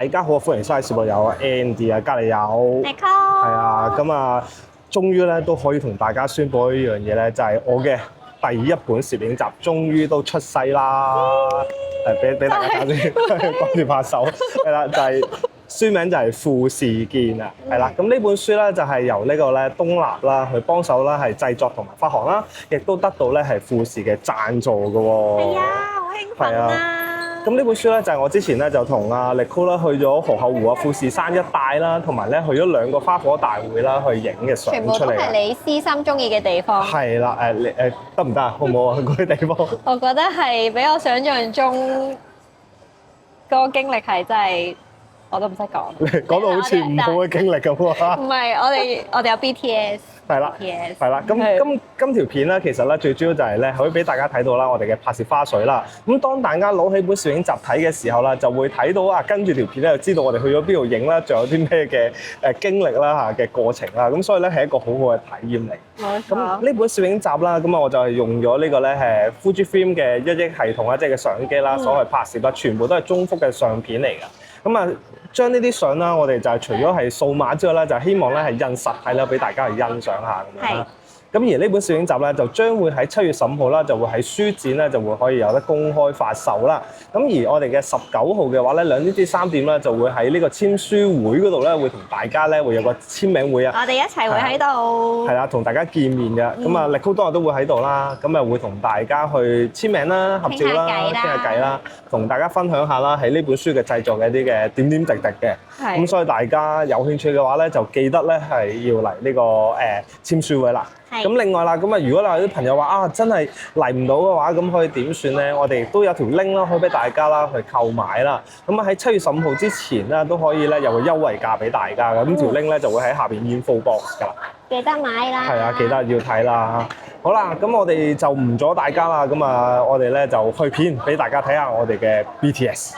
大家好，歡迎收睇節目，有 Andy 啊，隔離有 Nicole，係啊，咁啊，終於咧都可以同大家宣佈一樣嘢咧，就係、我嘅第一本攝影集終於都出世啦！俾大家睇先，趕住拍手，係啦，就係、書名就係富士見啊，係啦，咁呢本書咧就係由呢個咧東立啦去幫手啦，係製作同埋發行啦，亦都得到咧係富士嘅贊助嘅喎。係啊，好興奮啊！咁呢本書咧就係我之前咧就同阿 Nicole 啦去咗河口湖啊、富士山一帶啦，同埋咧去咗2個花火大會啦去影嘅相全部都出嚟。係你私心中意嘅地方。係啦，得唔得啊？好唔好啊？嗰啲地方。我覺得係比我想象中嗰個經歷係真係，我都唔識講。講到好似唔好嘅經歷咁喎。唔係，我哋有 BTS。係啦， BTS 係啦。咁今條片咧，其實咧最主要就係咧，可以俾大家睇到啦，我哋嘅拍攝花絮啦。咁當大家攞起本攝影集睇嘅時候啦，就會睇到啊，跟住條片咧就知道我哋去咗邊度影啦，仲有啲咩嘅經歷啦嚇嘅過程啦。咁所以咧係一個好好嘅體驗嚟。咁呢本攝影集啦，咁啊我就係用咗呢個咧Fujifilm 嘅1億系統啦，即係嘅相機啦，所去拍攝啦，全部都係中幅嘅相片嚟㗎。咁啊，將呢啲相啦，我哋就係除咗係數碼之外咧，就希望咧係印實體啦，俾大家去欣賞下咁樣啦。咁而呢本攝影集咧，就將會喺7月15號啦，就會喺書展咧就會可以有得公開發售啦。咁而我哋嘅19號嘅話咧，2點至3點咧就會喺呢個簽書會嗰度咧，會同大家咧會有個簽名會啊。我哋一齊會喺度。係啦，同大家見面嘅。咁啊，Nicole當日都會喺度啦。咁啊，會同大家去簽名啦、合照啦、傾下偈啦，同大家分享下啦，喺呢本書嘅製作嘅一啲嘅點點滴滴嘅。咁所以大家有興趣嘅話咧，就記得咧係要嚟呢個簽書會啦。咁另外啦，咁啊，如果你有啲朋友話啊，真係嚟唔到嘅話，咁可以點算咧？我哋都有條 link 啦，可以俾大家啦去購買啦。咁啊喺7月15號之前咧，都可以咧有個優惠價俾大家嘅。咁條 link 咧就會喺下邊 info box 㗎啦。記得買啦。係啊，記得要睇啦。好啦，咁我哋就唔阻大家啦。咁啊，我哋咧就去片俾大家睇下我哋嘅 BTS。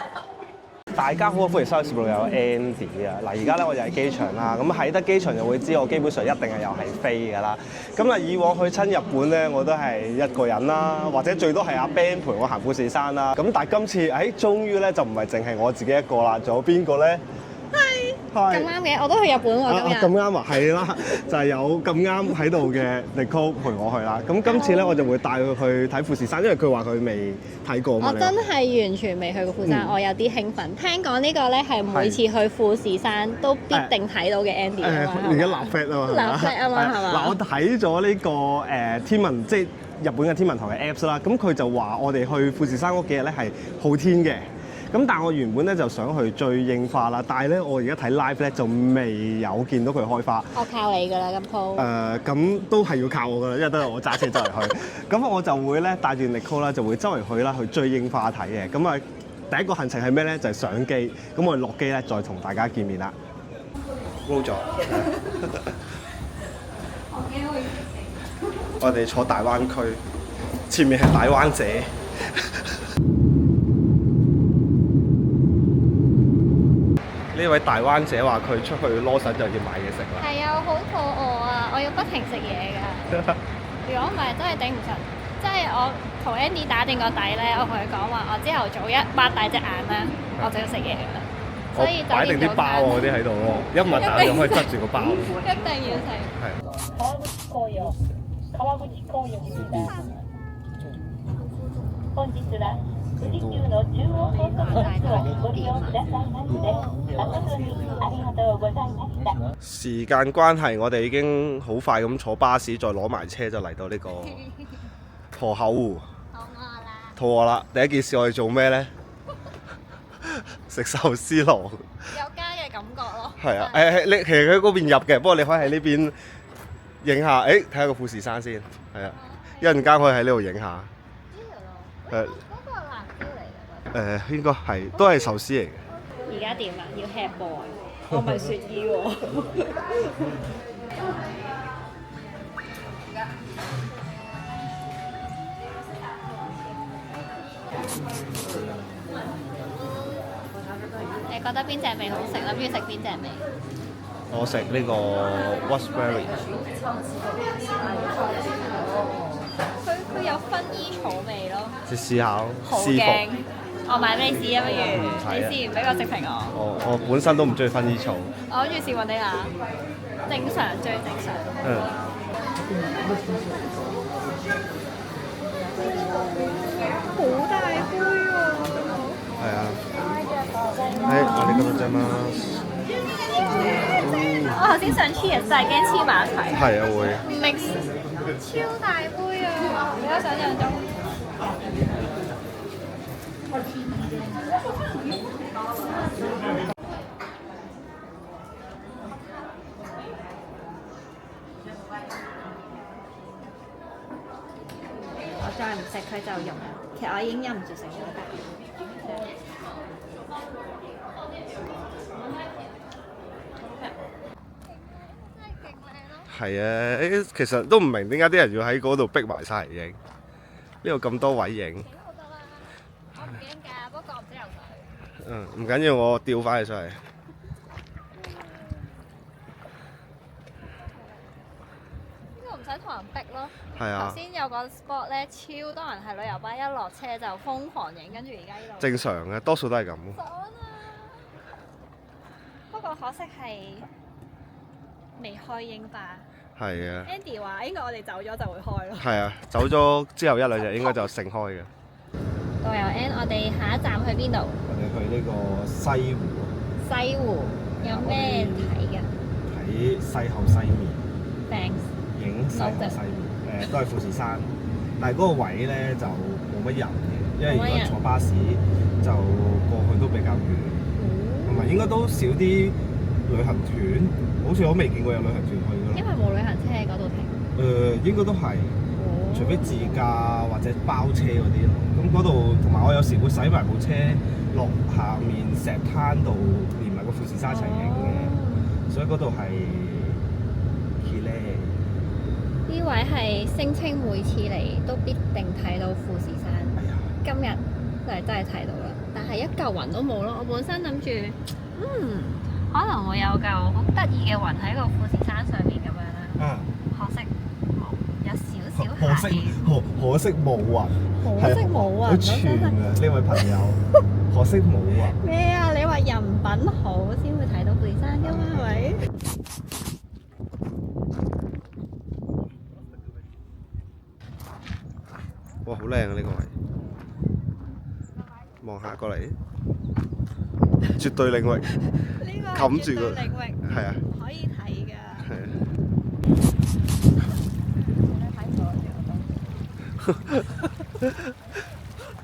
大家好，歡迎收睇節目，有 Andy 啊！嗱，而家咧我就喺機場啦。咁喺得機場就會知我基本上一定係又係飛㗎啦。咁啊，以往去親日本咧，我都係一個人啦，或者最多係阿 Ben 陪我行富士山啦。咁但係今次，終於咧就唔係淨係我自己一個啦，仲有邊個咧？咁啱嘅，我都去日本喎今日。咁啱啊，係啦，就係有咁啱喺度嘅 Nicole 陪我去啦。咁今次咧，我就會帶佢去睇富士山，因為佢話佢未睇過嘛。我真係完全未去過富士山，我有啲興奮。聽講呢個咧係每次去富士山都必定睇到嘅 Andy 啊嘛。而家立 flag 啊嘛。立 flag 啊嘛，係嘛？嗱，我睇咗呢個天文，即係日本嘅天文台嘅 Apps 啦。咁佢就話我哋去富士山嗰幾日咧係好天嘅。咁但係我原本咧就想去追櫻花啦，但係咧我而家睇 live 咧就未有見到佢開花。我靠你㗎啦，今鋪。咁都係要靠我㗎啦，因為都係我揸車周圍去。咁我就會咧帶住 Nicole 啦，就會周圍去啦，去追櫻花睇嘅。咁啊，第一個行程係咩咧？就係相機。咁我哋落機咧，再同大家見面啦。roll 咗。我哋坐大灣區，前面係大灣者。呢位大灣者話佢出去攞神就要買嘢食啦。係啊，好肚餓啊！我要不停食嘢㗎。如果唔係真係頂唔順，即係我同 Andy 打定個底咧，我同佢講話，我朝頭早一擘大隻眼啦，我就要食嘢㗎啦。所以擺定啲包嗰啲喺度咯，一擘大就可以執住個包。一定要食。係。本日は富士急の中央高速バスをご利用くださいまして誠にありがとうございました。時間關係，我哋已經好快咁坐巴士，再攞埋車就嚟到呢個河口湖。肚餓啦！第一件事我哋做咩咧？食壽司郎。有家嘅感覺咯。係啊，你其實佢喺嗰邊入嘅，不過你可以喺呢邊影下，睇下個富士山先。係啊，一陣間可以喺呢度影下。嗰個辣椒嚟㗎。應該係都係壽司嚟嘅。而家點啊？要吃播啊！我唔係雪姨喎。你覺得邊隻味好食？諗住食邊隻味？我食呢個 raspberry。佢有薰衣草味咯。試下咯。好驚。我買咩試啊？不如使啊你試完俾個食評我。我本身都唔中意薰衣草。我諗住試雲尼拿，正常最正常。好大杯喎！係啊。我哋今日啫嘛。我頭先想 cheers，但係驚黐埋一齊。係啊，會。mix 超大杯啊！比我想象中。我再唔食佢就溶啦。其實我已經忍唔住食咗一啖。係啊，其實都唔明點解啲人要喺嗰度逼埋晒嚟影，呢度咁多位影。幾好得啦，我唔驚㗎，不過我唔知游水。唔緊要，我吊翻佢出嚟。呢個唔使同人逼咯。係啊頭先有個 spot 咧，超多人係旅遊巴，一落車就瘋狂影，跟住而家呢度。正常嘅，多數都係咁。爽啊！不過可惜係未開英巴。係啊。 Andy 話應該我哋走咗就會開咯。係啊，走咗之後一兩日應該就盛開嘅。導遊 N，我哋下一站去邊度？我哋去呢個西湖，西湖有咩睇㗎睇西後西面， ？Thanks。影西後西面，都係富士山，但係嗰個位咧就冇乜人嘅，因為如果坐巴士就過去都比較遠，同埋應該都少啲旅行團，好似我未見過有旅行團去㗎咯。因為冇旅行車喺嗰度停。應該都係。除非自駕或者包車嗰啲咯，咁嗰度同埋我有時會駛埋部車落下面石灘度，連埋個富士山一齊影嘅，所以嗰度係 key 咧。呢位係聲稱每次嚟都必定睇到富士山。哎呀，今日就係真係睇到啦，但係一嚿雲都冇咯。我本身諗住，可能會有嚿好得意嘅雲喺個富士山上面咁樣啦。可惜冇，有少少可惜可惜冇雲，可惜冇雲，好串啊！呢位朋友，可惜冇雲。咩啊？你話人品好先會睇到富士山㗎嘛？係咪？哇，好靚啊！呢個位，望下過嚟，絕對領域，呢個冚住個領域，係啊，可以睇㗎。係啊。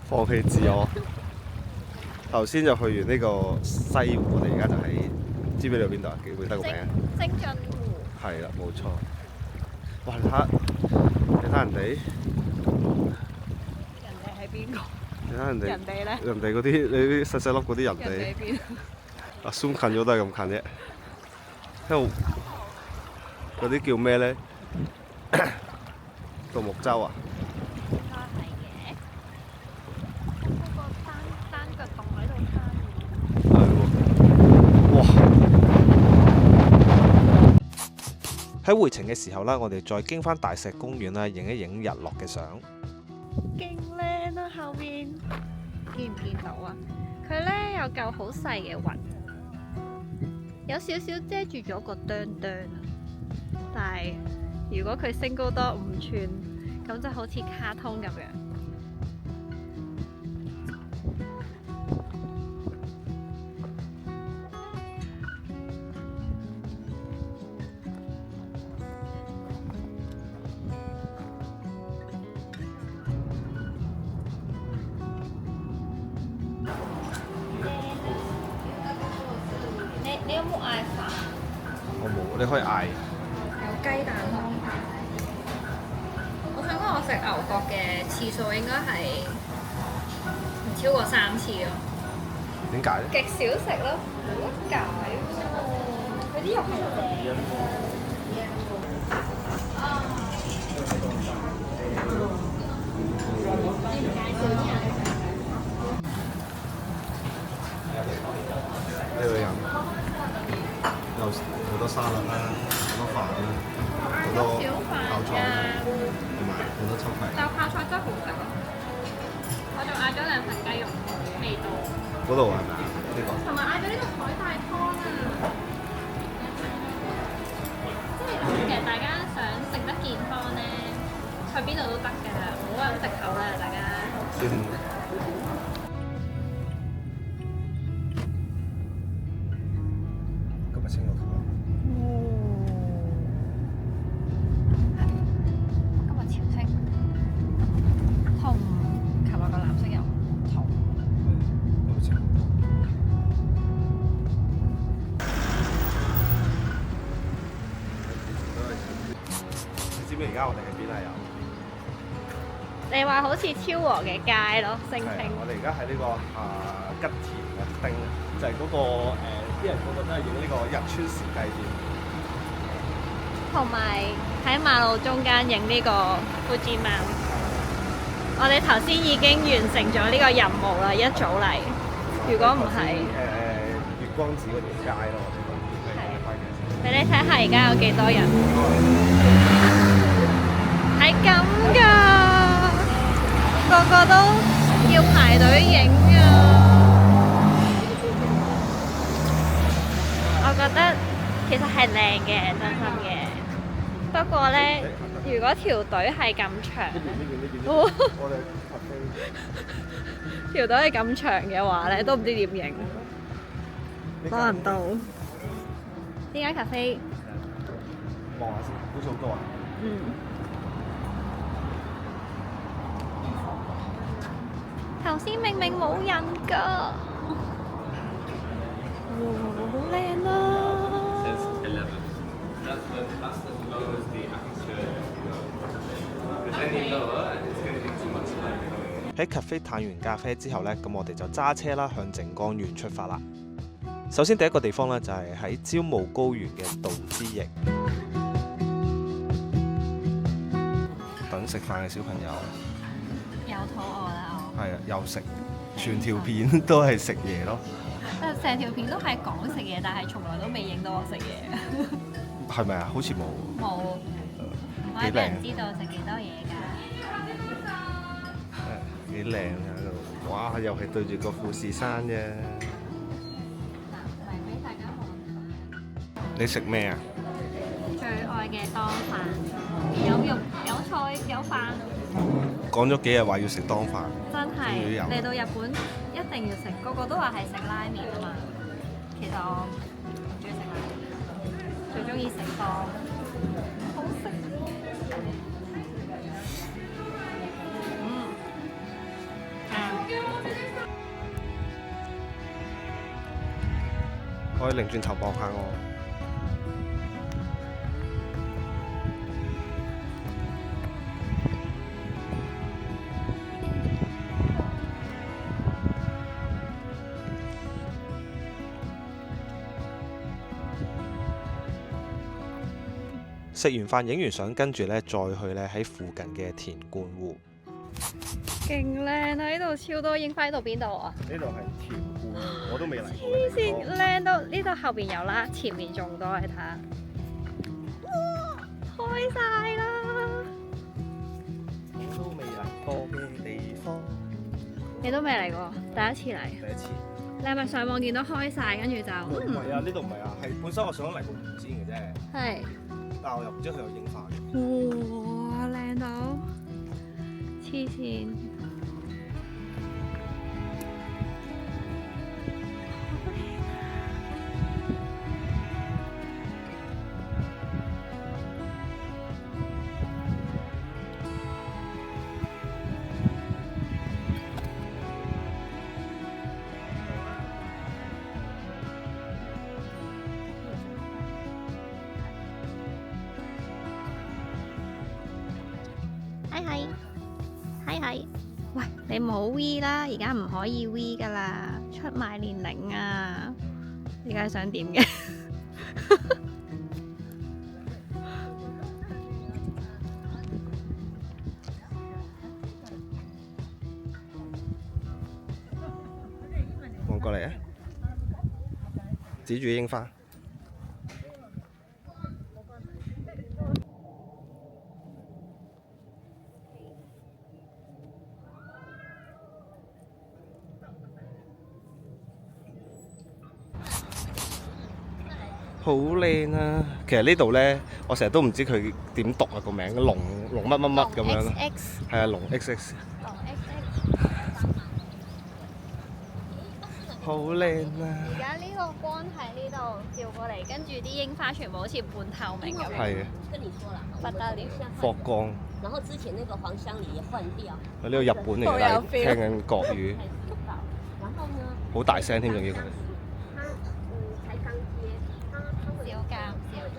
放棄自我。頭先就去完呢個西湖，我哋而家就喺知唔知呢度邊度啊？記唔記得個名啊？精進湖。係啦，冇錯。哇！你睇人哋，人哋係邊個？你睇人哋，人哋咧？人哋嗰啲你啲細細粒嗰啲人人哋哋，邊？啊 zoom 近咗都係咁近啫。喺度嗰啲叫咩咧？獨木舟啊！應該係嘅。嗰個單腳棟喺度撐。係喎，哇！喺回程嘅時候啦，我哋再經翻大石公園啦，影一影日落嘅相。勁靚啊！後面見唔見到啊？佢咧有嚿好細嘅雲，有少少遮住咗個哚哚啊！但係如果佢升高多5寸，咁就好似卡通咁樣。你有冇嗌飯？我冇，你可以嗌。有雞蛋咯。我想講我食牛角嘅次數應該係唔超過3次咯。點解咧？極少食咯，冇得解喎。佢啲肉係正嘅。要唔介紹啲人？呢度飲，有好多沙律啦，好多飯啦，好多泡菜啦，同埋好多秋葵。就泡菜真係好食咯。我仲嗌咗2份雞肉。味道。嗰度係咪啊？呢個同埋嗌咗呢個海帶湯啊！即係其實大家想食得健康咧，去邊度都得㗎，唔好有藉口啦，大家。今日清咗湯。今日潮清，同琴日個藍色又唔同。今日清咗湯。你知唔知而家我哋喺邊啊？又你話好似超和嘅街咯，聲稱。我哋而家喺呢個吉田嘅町，就係嗰個啲人個個都係影呢個日川時計店。同埋喺馬路中間影呢個富士山。我哋頭先已經完成咗呢個任務啦，一早嚟。如果唔係，月光寺嗰條街咯，我哋俾你睇下而家有幾多人，係咁㗎，個個都要排隊影啊！我覺得其實係靚嘅，真心嘅。不過咧，如果條隊係咁長，我哋條隊係咁長嘅話咧，都唔知點影。多人到。呢間咖啡，望下先，好似好多啊！頭先明明冇人㗎，好靚啊！喺 cafe 嘆完咖啡之後呢，咁我哋就揸車啦，向靜岡縣出發啦。首先第一個地方呢，就係喺朝霧高原嘅道之驛。等食飯嘅小朋友，有肚餓啦我。係啊，又食，全條片都係食嘢咯。成條片都係講食嘢，但係從來都未影到我食嘢。係咪啊？好似冇。冇，唔可以俾人知道食幾多嘢㗎。幾靚啊！喺度，哇！又係對住個富士山啫。嚟俾大家望。你食咩啊？最愛嘅當飯，有肉有菜有飯。講咗幾日話要食當飯。真係終於有嚟到日本一定要食，個個都話係食拉麵啊嘛。其實我唔中意食拉麵，最中意食當，好食。可以擰轉頭望下我。食完飯影完相，跟住咧再去咧喺附近嘅田貫湖。勁靚啊！呢度超多櫻花，呢度邊度啊？呢度係田貫，我都未嚟過黐線，嘅地方。靚到呢度後邊有啦，前面仲多，你睇下。哇！開晒啦！我都未嚟過嘅地方，你都未嚟過，第一次嚟。第一次。你係咪上網見到開晒，跟住就唔係啊，呢度唔係啊，係本身我想嚟個湖先嘅啫，係。但係我又唔知佢有櫻花嘅。哇！靚到黐線。係，喂，你唔好 V 啦，而家唔可以 V 噶啦，出賣年齡啊！而家想點嘅？望過嚟啊！指住櫻花。好靚啊！其實呢度咧，我成日都唔知佢點讀啊個名，龍乜乜乜咁樣咯。 X 係啊，龍 XX。龍 XX。好靚啊！而家呢個光喺呢度照過嚟，跟住啲櫻花全部好似半透明咁樣，係啊，跟你說了，不得了。霍光。然後之前那個黃香梨也換掉，呢個日本嚟好有嘅， feel 聽緊國語，然後呢，好大聲添，仲要佢。它才剛接，它會小鑑小鑑。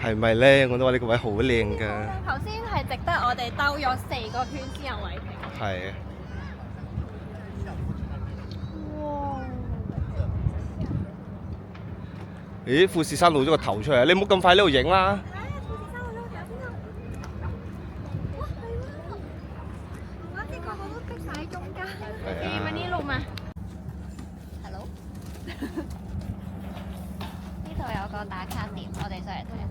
係咪咧？我都話呢個位好靚㗎。頭先係值得我哋兜咗4個圈先有位停。係啊。咦？富士山露咗個頭出嚟，你唔好咁快喺呢度影啦。Hello 呢度有個打卡點，我哋上嚟睇下。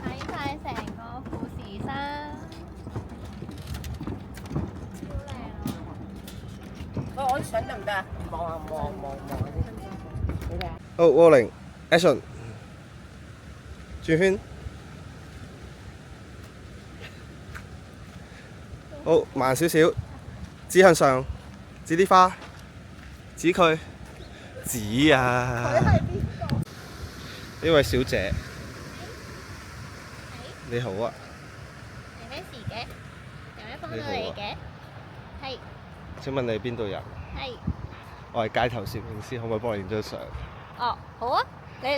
睇晒成個富士山，好靚啊！我想得唔得啊？望好 rolling action， 轉圈。好，慢少少，指向上，指啲花，指佢，指啊！呢位小姐，你好啊，係咩事嘅？有咩幫到你嘅？係請問你係邊度人？係。我係街頭攝影師，可唔可以幫我影張相？哦，好啊！你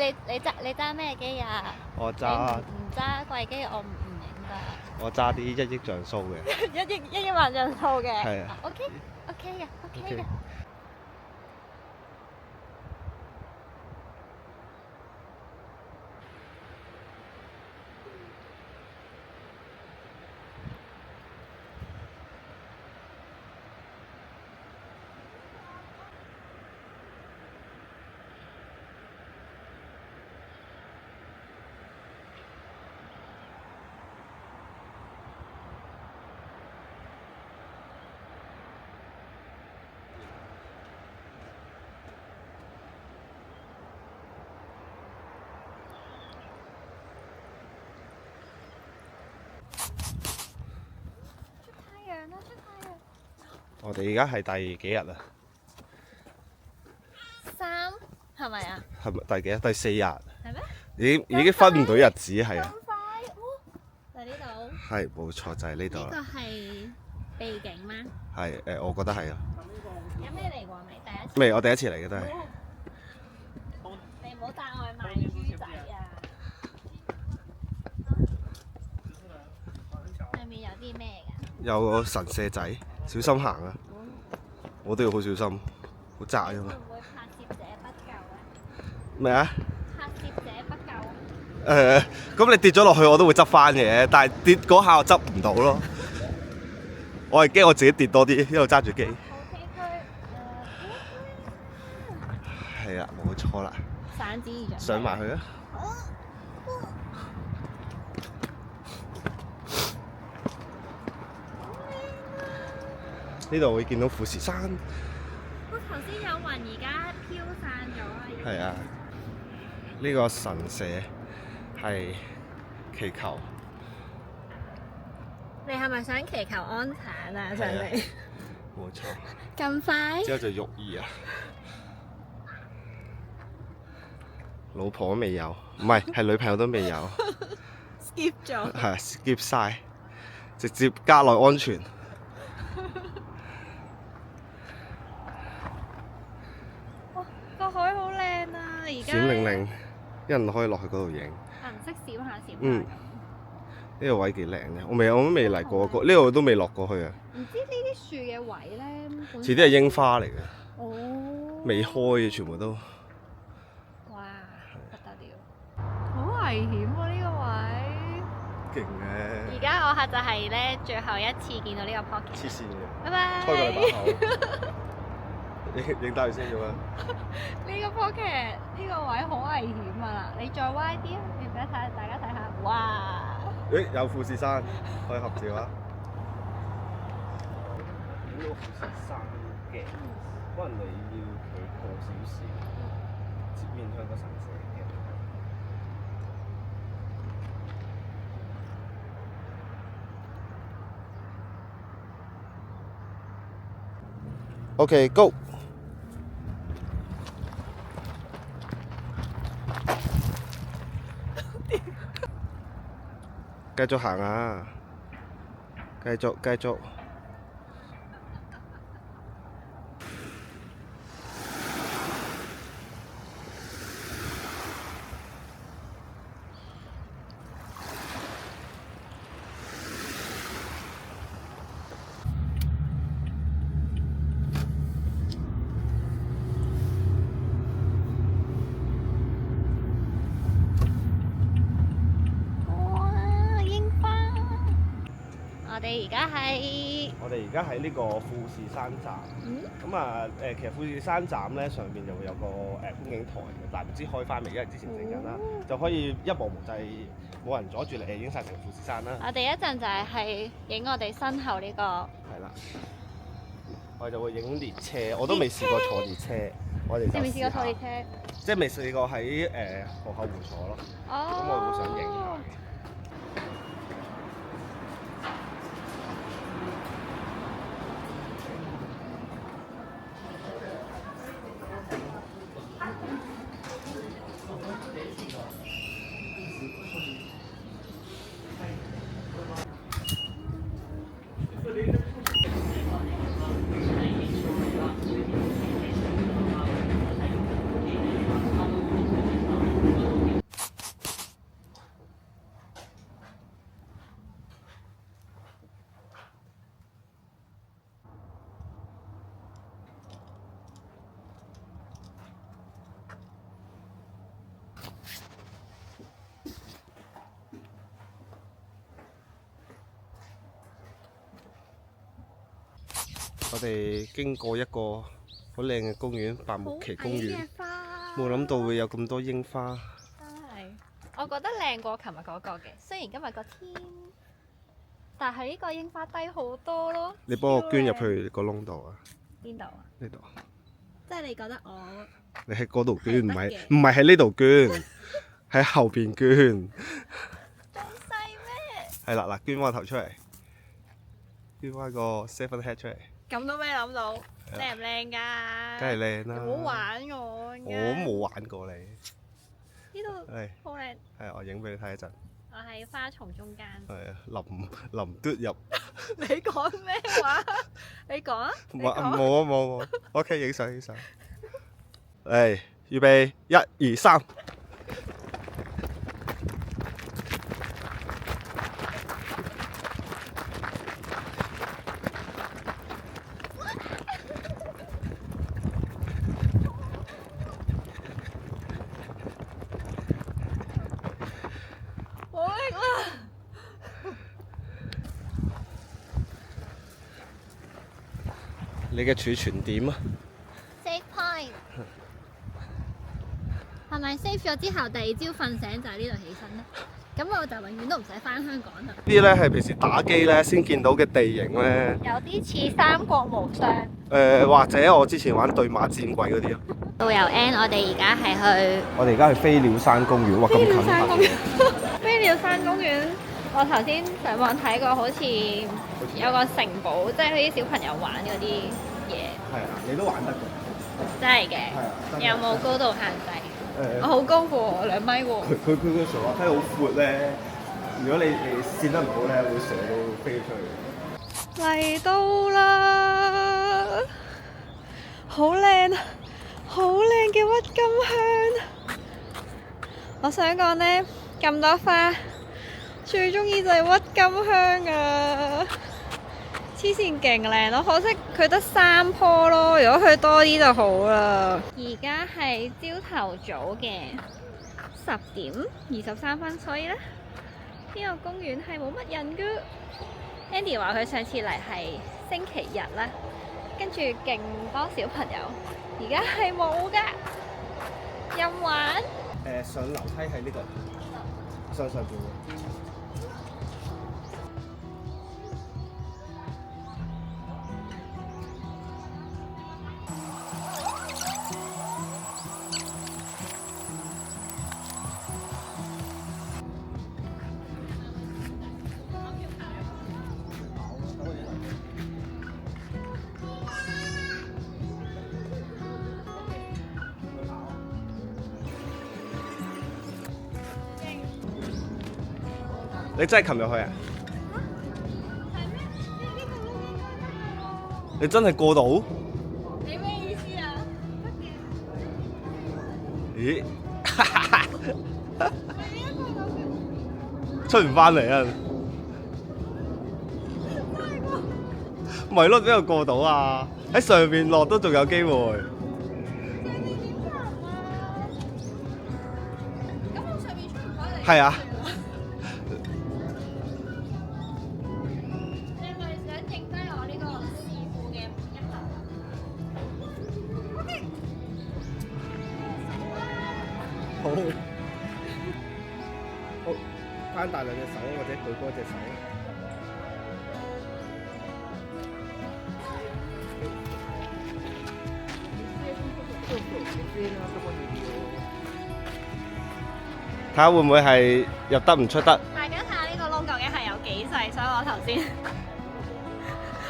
揸咩機啊？我你揸唔揸貴機，我唔影㗎。我揸啲1億像素嘅。一億萬像素嘅。係啊。OK 嘅，OK 嘅。我哋而家係第幾日啊？ 3係咪啊？係咪第幾日？第4日。係咩？已經分唔到日子係啊。咁快？就呢度。係冇錯，就係呢度呢個啦。係秘境咩？係我覺得係啊。有咩嚟過未？第一次。未，我第一次嚟嘅都係。你唔好帶我去賣豬仔啊！裏面有啲咩㗎？有個神社仔，小心行啊！我都要好小心，好窄㗎嘛。會唔會拍攝者不夠啊？咩啊？拍攝者不夠。咁你跌咗落去，我都會執翻嘅，但係跌嗰下我執唔到咯。我係驚我自己跌多啲，一路揸住機。係啊，冇錯啦。散紙上。上埋去啊！呢度會見到富士山。我頭先有雲，而家飄散咗啊！係啊，呢個神社係祈求。你係咪想祈求安產啊？上嚟冇錯。咁快？之後就育兒啊！老婆都未有，唔係女朋友都未有。skip 咗。係 skip 晒，直接加內安全。哇！個海好靚啊！而家。閃靈靈，一人可以落去嗰度影。銀色閃下閃下。嗯。呢個位幾靚嘅，我都未嚟過，呢度都未落過去啊。唔知呢啲樹嘅位咧，遲啲係櫻花嚟嘅。哦。未開嘅全部都。哇！不得了。好危險喎呢個位。勁嘅。而家我下就係咧最後一次見到呢個 pocket。黐線嘅。拜拜。開個你把口。影低佢先咁樣。呢個坡劇呢個位好危險啊！你再歪啲啊！你俾大家睇下，哇！誒有富士山，可以合照啊！影到富士山嘅，可能你要佢過少少，接面向個神社嘅。OK go。繼續行啊！繼續。我哋而家喺呢個富士山站，咁啊其實富士山站咧上邊就會有個觀景台嘅，但係唔知開翻未，因為之前整緊啦，就可以一望無際，冇人阻住你影晒成富士山啦。我哋一陣就係影我哋身後呢個。係啦，我哋就會影列車，我都未試過坐列車，我哋就你未試過坐列車？即係未試過喺河口湖坐咯。咁我會想影下嘅。我哋經過一個好靚嘅公園，白木崎公園，冇諗到會有咁多櫻花。真係，我覺得靚過琴日嗰個嘅。雖然今日個天，但係呢個櫻花低好多咯。你幫我捐入去個窿度啊！邊度啊？呢度。即係你覺得我？你喺嗰度捐，唔係喺呢度捐，喺後邊捐。咁細咩？係啦，嗱，捐翻個頭出嚟，捐翻個 seven head 出嚟。咁都咩諗到？靚唔靚㗎？梗係靚啦！唔好玩我。我都冇玩過你。呢度好靚。係，我影俾你睇一陣。我喺花叢中間。係啊，林嘟入。你講咩話？你講啊！冇。OK， 影相。嚟，預備，1、2、3。你嘅儲存點啊 ？Save point 係咪 save 咗之後，第二朝瞓醒就喺呢度起身咧？咁我就永遠都唔使翻香港啦。呢啲咧係平時打機咧先見到嘅地形咧，有啲似三國無雙。或者我之前玩對馬戰鬼嗰啲咯。導遊 N， 我哋而家係去。我哋而家去飛鳥山公園，哇咁近山公園。飛鳥山公園，我頭先上網睇過，好似有個城堡，即係啲小朋友玩嗰啲嘢。係啊，你都玩得㗎。真係嘅。係啊。有冇高度限制？我好高喎，2米喎。佢個上滑梯好闊咧，如果你跣得唔好咧，會上到飛出去。嚟到啦！好靚啊！好靚嘅鬱金香。我想講咧，咁多花，最中意就係鬱金香啊！黐線勁靚咯，可惜佢得3棵咯，如果佢多啲就好啦。而家係朝頭早嘅10點23分，所以咧呢個公園係冇乜人噶。Andy 話佢上次嚟係星期日啦，跟住勁多小朋友，而家係冇㗎，任玩。上樓梯喺呢度，上邊嘅。你真係擒入去啊？你真係過到？你咩意思啊？咦？出唔翻嚟啊！咪咯，邊度過到啊？喺上邊落都仲有機會。咁我上面出唔翻嚟？係啊。你係咪想影低我呢個視乎嘅一刻？OK。好。好，攤大兩隻手或者舉高一隻手。睇下會唔會係入得唔出得？大家睇下呢個窿究竟係有幾細，所以我頭先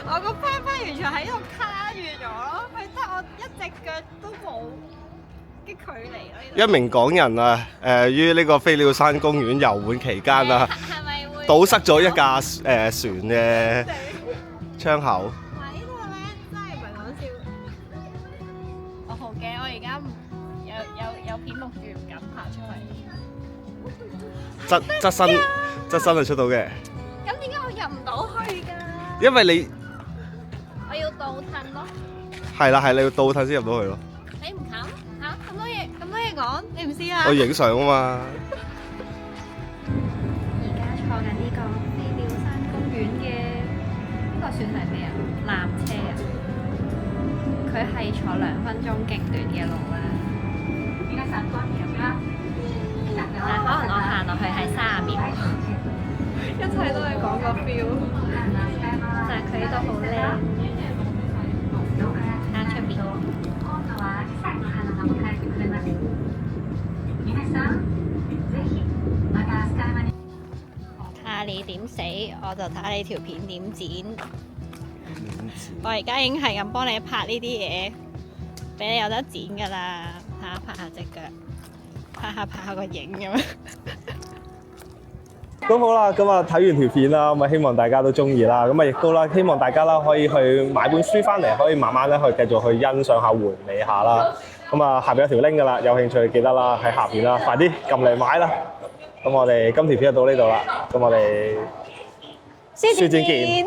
我個 pat pat 完全喺度卡住咗咯，佢得我一隻腳都冇嘅距離咯。一名港人啊，於呢個飛鳥山公園遊玩期間啊，係咪會堵塞咗一架船嘅窗口。唔係呢個咧，真係唔係講笑。我好驚，我而家有片錄住，唔敢爬出去。側身係出到嘅。咁點解我入唔到去㗎？因為你我要倒褪咯。係啦，你要倒褪先入到去咯。你唔冚嚇？咁多嘢講，你唔知啊？我影相啊嘛。而家坐緊呢個飛鳥山公園嘅呢個算係咩啊？纜車啊！佢係坐2分鐘勁短嘅路啦。但可能我行落去係30秒，一切都係講個 feel。但係佢呢度好靚，睇下出邊。睇下你點死，我就睇你條片點剪。我而家已經係咁幫你拍呢啲嘢，俾你有得剪㗎啦。嚇，拍下隻腳。拍下個影咁樣。咁好啦，咁啊睇完條片啦，咁啊希望大家都中意啦，咁啊亦都啦，希望大家啦可以去買本書翻嚟，可以慢慢咧去繼續去欣賞下、回味下啦。咁啊下邊有條 link 噶啦，有興趣記得啦喺下邊啦，快啲撳嚟買啦。咁我哋今條片就到呢度啦，咁我哋書展見。